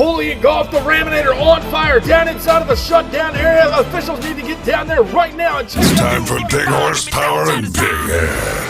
fully engulfed. The Ramminator on fire down inside of the shutdown area. Officials need to get down there right now and check. It's time for big horsepower and big hair.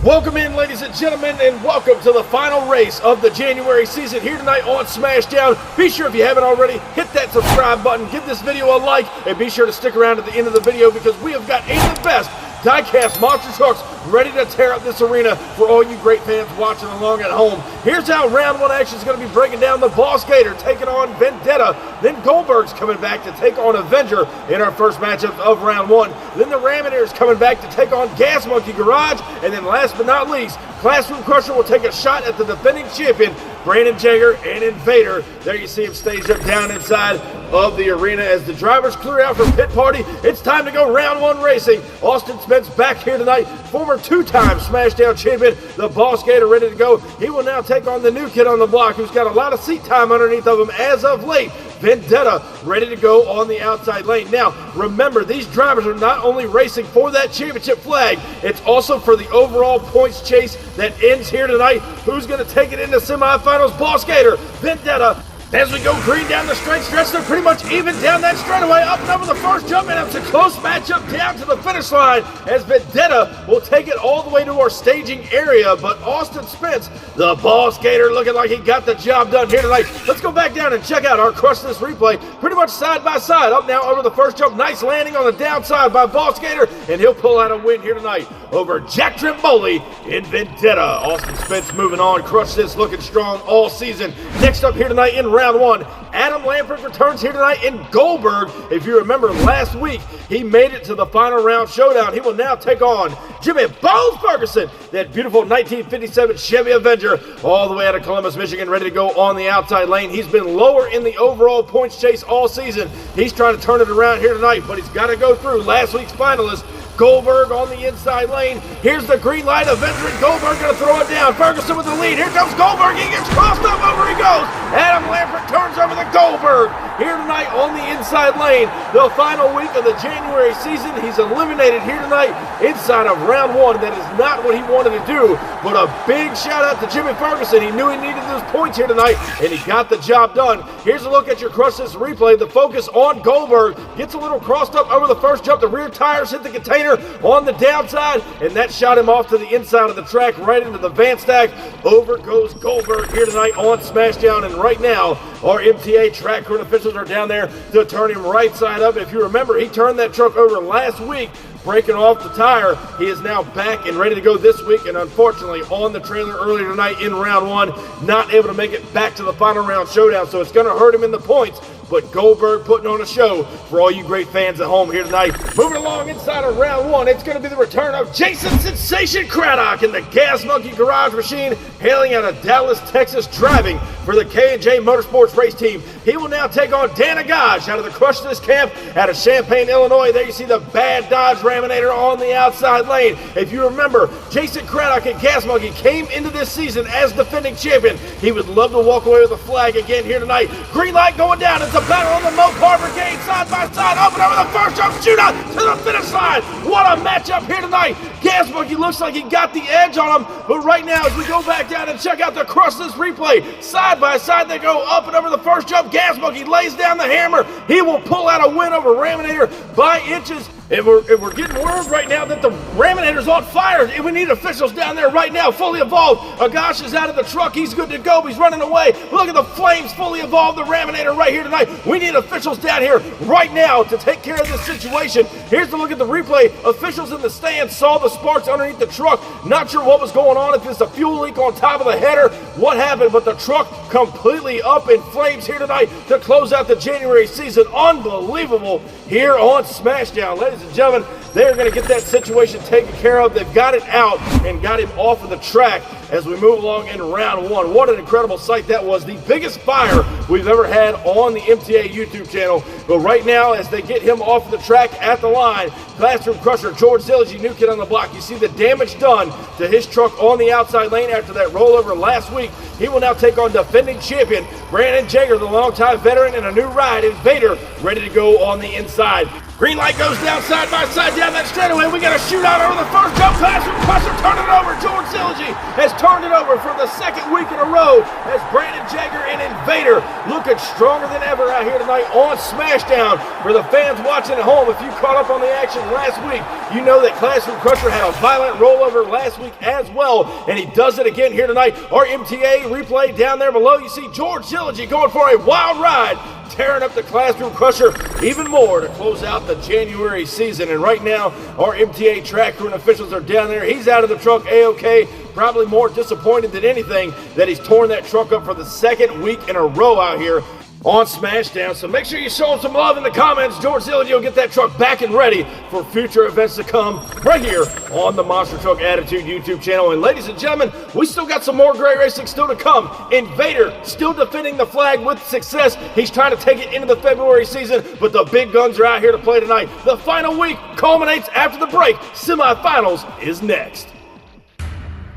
Welcome in, ladies and gentlemen, and welcome to the final race of the January season here tonight on Smashdown. Be sure, if you haven't already, hit that subscribe button, give this video a like, and be sure to stick around at the end of the video because we have got 8 of the best Diecast monster trucks ready to tear up this arena for all you great fans watching along at home. Here's how round 1 action is going to be breaking down. The Boss Gator taking on Vendetta. Then Goldberg's coming back to take on Avenger in our first matchup of round 1. Then the Ramminator is coming back to take on 𝐾𝐨𝐧'𝐭 Garage. And then last but not least, Classroom Crusher will take a shot at the defending champion, Brandon Jagger and Invader. There you see him staged up down inside of the arena as the drivers clear out from pit party. It's time to go round 1 racing. Austin Spence back here tonight, former 2-time Smashdown champion, the Boss Gator ready to go. He will now take on the new kid on the block who's got a lot of seat time underneath of him as of late. Vendetta ready to go on the outside lane. Now, remember, these drivers are not only racing for that championship flag, it's also for the overall points chase that ends here tonight. Who's going to take it into semifinals? Boss Gator, Vendetta. As we go green down the straight stretch, they're pretty much even down that straightaway, up and over the first jump, and it's a close matchup down to the finish line as Vendetta will take it all the way to our staging area. But Austin Spence, the Boss Gator, looking like he got the job done here tonight. Let's go back down and check out our Crush This replay. Pretty much side by side, up now over the first jump. Nice landing on the downside by Boss Gator, and he'll pull out a win here tonight over Jack Trimboli in Vendetta. Austin Spence moving on. Crush This looking strong all season. Next up here tonight in round 1, Adam Lamford returns here tonight in Goldberg. If you remember last week, he made it to the final round showdown. He will now take on Jimmy Bones Ferguson, that beautiful 1957 Chevy Avenger, all the way out of Columbus, Michigan, ready to go on the outside lane. He's been lower in the overall points chase all season. He's trying to turn it around here tonight, but he's got to go through last week's finalist, Goldberg, on the inside lane. Here's the green light. Avenger and Goldberg going to throw it down. Ferguson with the lead. Here comes Goldberg. He gets crossed up. Over he goes. Adam Lamford turns over the Goldberg here tonight on the inside lane. The final week of the January season. He's eliminated here tonight inside of round 1. That is not what he wanted to do, but a big shout out to Jimmy Ferguson. He knew he needed those points here tonight, and he got the job done. Here's a look at your Crush This replay. The focus on Goldberg. Gets a little crossed up over the first jump. The rear tires hit the container on the downside, and that shot him off to the inside of the track, right into the van stack. Over goes Goldberg here tonight on Smashdown, and right now our MTA track crew officials are down there to turn him right side up. If you remember, he turned that truck over last week, breaking off the tire. He is now back and ready to go this week, and unfortunately on the trailer earlier tonight in round 1, not able to make it back to the final round showdown, so it's going to hurt him in the points. But Goldberg putting on a show for all you great fans at home here tonight. Moving along inside of round 1, it's going to be the return of Jason Sensation Craddock in the Gas Monkey Garage Machine, hailing out of Dallas, Texas, driving for the K&J Motorsports race team. He will now take on Dan Agaj out of the Crush This camp out of Champaign, Illinois. There you see the bad Dodge Ramminator on the outside lane. If you remember, Jason Craddock and Gas Monkey came into this season as defending champion. He would love to walk away with a flag again here tonight. Green light going down. It's a battle on the Mopar Brigade, side by side, up and over the first jump, shootout to the finish line. What a matchup here tonight. Gas Monkey looks like he got the edge on him, but right now as we go back down and check out the Crush This replay, side by side they go up and over the first jump. Gas Monkey lays down the hammer. He will pull out a win over Ramminator by inches. And we're getting word right now that the Ramminator's on fire. And we need officials down there right now, fully evolved. Agash is out of the truck. He's good to go. He's running away. Look at the flames fully evolved the Ramminator right here tonight. We need officials down here right now to take care of this situation. Here's a look at the replay. Officials in the stands saw the sparks underneath the truck. Not sure what was going on, if it's a fuel leak on top of the header, what happened, but the truck completely up in flames here tonight to close out the January season. Unbelievable here on Smashdown. Ladies and gentlemen, they're going to get that situation taken care of. They've got it out and got him off of the track as we move along in round 1. What an incredible sight that was. The biggest fire we've ever had on the MTA YouTube channel. But right now, as they get him off of the track at the line, Classroom Crusher, 𝐬𝐿𝐺, new kid on the block. You see the damage done to his truck on the outside lane after that rollover last week. He will now take on defending champion Brandon Jagger, the longtime veteran, and a new ride, Invader, ready to go on the inside. Green light goes down side by side down that straightaway. We got a shootout over the first jump. Classroom Crusher turn it over. 𝐬𝐮𝐬𝐜 has turned it over for the second week in a row as Brandon Jagger and Invader looking stronger than ever out here tonight on Smashdown. For the fans watching at home, if you caught up on the action last week, you know that Classroom Crusher had a violent rollover last week as well, and he does it again here tonight. Our MTA replay down there below, you see 𝐬𝐮𝐬𝐜 going for a wild ride, tearing up the Classroom Crusher even more to close out the January season. And right now, our MTA track crew and officials are down there. He's out of the truck, A-OK, probably more disappointed than anything that he's torn that truck up for the second week in a row out here on Smashdown. So make sure you show him some love in the comments. 𝐬𝐮𝐬𝐜 will get that truck back and ready for future events to come right here on the Monster Truck Attitude YouTube channel. And ladies and gentlemen, we still got some more great racing still to come. Invader still defending the flag with success. He's trying to take it into the February season, but the big guns are out here to play tonight. The final week culminates after the break. Semifinals is next.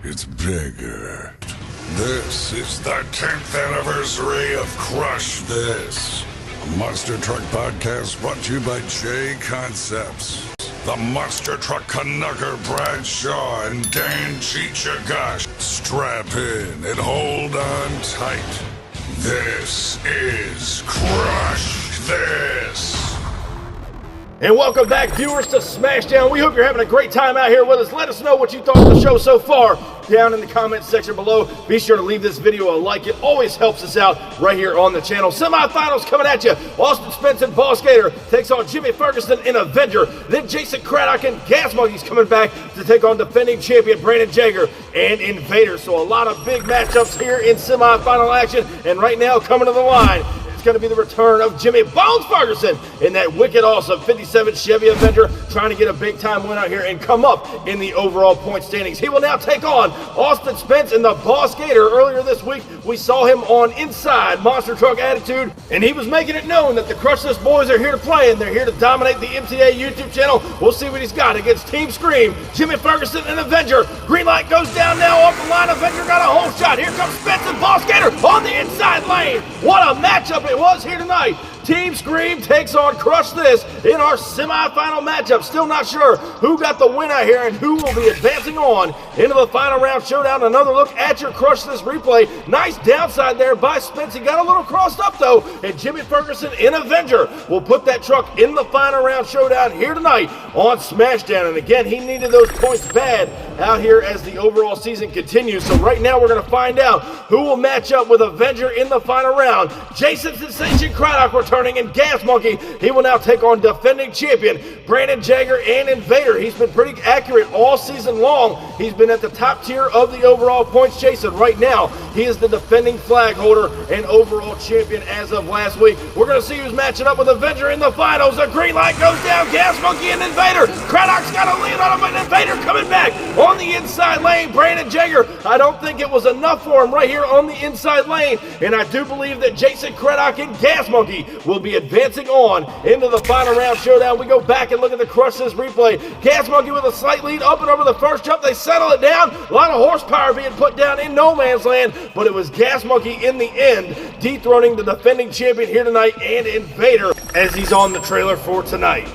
It's bigger. This is the 10th anniversary of Crush This, a Monster Truck podcast brought to you by J Concepts. The Monster Truck Conductor Bradshaw and Dan 𝐶𝐶. Strap in and hold on tight. This is Crush This. And welcome back, viewers, to Smashdown. We hope you're having a great time out here with us. Let us know what you thought of the show so far down in the comments section below. Be sure to leave this video a like. It always helps us out right here on the channel. Semifinals coming at you. Austin Spence and Boss Gator takes on Jimmy Ferguson in Avenger. Then Jason Craddock and Gas Monkey's coming back to take on defending champion Brandon Jagger and Invader. So a lot of big matchups here in semifinal action. And right now, coming to the line, it's going to be the return of Jimmy Bones Ferguson in that wicked awesome 57 Chevy Avenger, trying to get a big time win out here and come up in the overall point standings. He will now take on Austin Spence in the Boss Gator. Earlier this week, we saw him on Inside Monster Truck Attitude, and he was making it known that the Crush This boys are here to play, and they're here to dominate the MTA YouTube channel. We'll see what he's got against Team Scream, Jimmy Ferguson, and Avenger. Green light goes down now off the line. Avenger got a hole shot. Here comes Spence and Boss Gator on the inside lane. What a matchup it was here tonight. Team Scream takes on Crush This in our semifinal matchup. Still not sure who got the win out here and who will be advancing on into the final round showdown. Another look at your Crush This replay. Nice downside there by Spence. He got a little crossed up though, and Jimmy Ferguson in Avenger will put that truck in the final round showdown here tonight on Smashdown. And again, he needed those points bad out here as the overall season continues. So right now we're going to find out who will match up with Avenger in the final round. Jason Sensation Craddock returning, and Gas Monkey, he will now take on defending champion Brandon Jagger and Invader. He's been pretty accurate all season long. He's been at the top tier of the overall points chase, and right now he is the defending flag holder and overall champion as of last week. We're going to see who's matching up with Avenger in the finals. The green light goes down. Gas Monkey and Invader. Craddock's got a lead on him, but Invader coming back on the inside lane. Brandon Jagger, I don't think it was enough for him right here on the inside lane, and I do believe that Jason Craddock and Gas Monkey will be advancing on into the final round showdown. We go back and look at the Crush This replay. Gas Monkey with a slight lead up and over the first jump. They settle it down. A lot of horsepower being put down in no man's land, but it was Gas Monkey in the end dethroning the defending champion here tonight and Invader as he's on the trailer for tonight.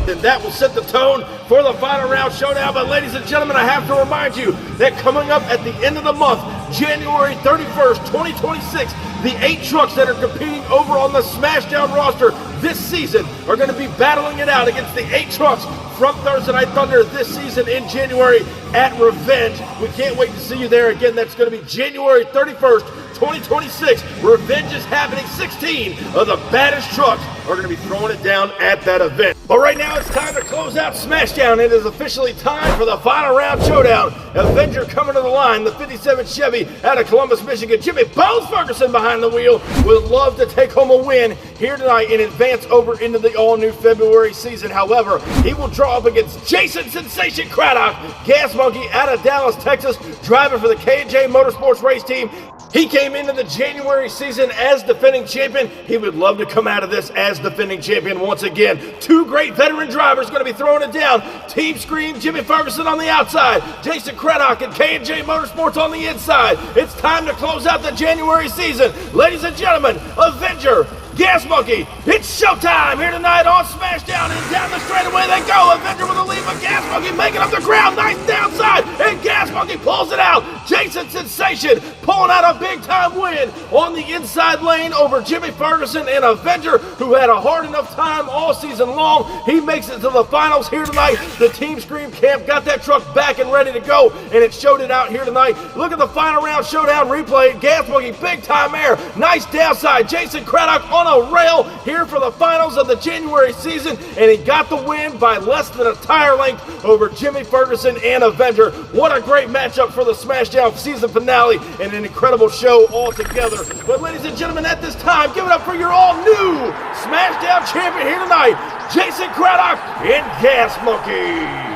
And that will set the tone for the final round showdown. But ladies and gentlemen, I have to remind you that coming up at the end of the month, January 31st, 2026, the 8 trucks that are competing over on the Smashdown roster this season are going to be battling it out against the 8 trucks from Thursday Night Thunder this season in January at Revenge. We can't wait to see you there again. That's going to be January 31st, 2026. Revenge is happening. 16 of the baddest trucks are going to be throwing it down at that event. But right now it's time to close out Smashdown. It is officially time for the final round showdown. Avenger coming to the line, the 57 Chevy out of Columbus, Michigan. Jimmy Bones Ferguson behind the wheel would love to take home a win here tonight and advance over into the all-new February season. However, he will draw up against Jason Sensation Craddock, Gas Monkey out of Dallas, Texas, driving for the K&J Motorsports race team. He came into the January season as defending champion. He would love to come out of this as defending champion once again. 2 great veteran drivers going to be throwing it down. Team Scream, Jimmy Ferguson on the outside, Jason Craddock and K&J Motorsports on the inside. It's time to close out the January season. Ladies and gentlemen, Avenger 𝐾𝐨𝐧'𝐭. It's showtime here tonight on Smashdown, and down the straightaway they go. Avenger with a lead, but 𝐾𝐨𝐽 making up the ground. Nice downside, and 𝐾𝐨𝐽 pulls it out. Jason Sensation pulling out a big-time win on the inside lane over Jimmy Ferguson, and Avenger, who had a hard enough time all season long. He makes it to the finals here tonight. The Team Scream camp got that truck back and ready to go, and it showed it out here tonight. Look at the final round showdown replay. 𝐾𝐨𝐽, big-time air. Nice downside. Jason Craddock on a rail here for the finals of the January season, and he got the win by less than a tire length over Jimmy Ferguson and Avenger. What a great matchup for the Smashdown season finale, and an incredible show altogether. But ladies and gentlemen, at this time, give it up for your all-new Smashdown champion here tonight, Jason Craddock and 𝐾𝐨𝐽.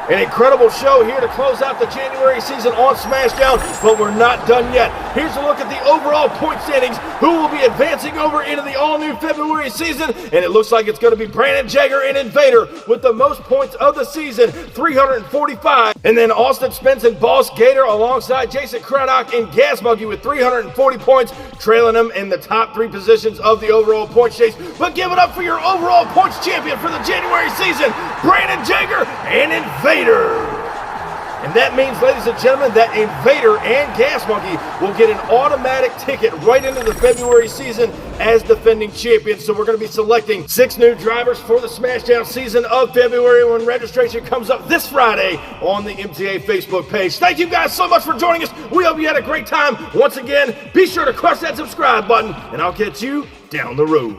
An incredible show here to close out the January season on Smashdown, but we're not done yet. Here's a look at the overall point standings, who will be advancing over into the all-new February season, and it looks like it's going to be Brandon Jagger and Invader with the most points of the season, 345. And then Austin Spence and Boss Gator alongside Jason Craddock and 𝐾𝐨𝐽 with 340 points, trailing them in the top 3 positions of the overall points chase. But give it up for your overall points champion for the January season, Brandon Jagger and Invader. And that means, ladies and gentlemen, that Invader and 𝐾𝐨𝐽 will get an automatic ticket right into the February season as defending champions. So we're going to be selecting 6 new drivers for the Smashdown season of February when registration comes up this Friday on the MTA Facebook page. Thank you guys so much for joining us. We hope you had a great time. Once again, be sure to crush that subscribe button, and I'll catch you down the road.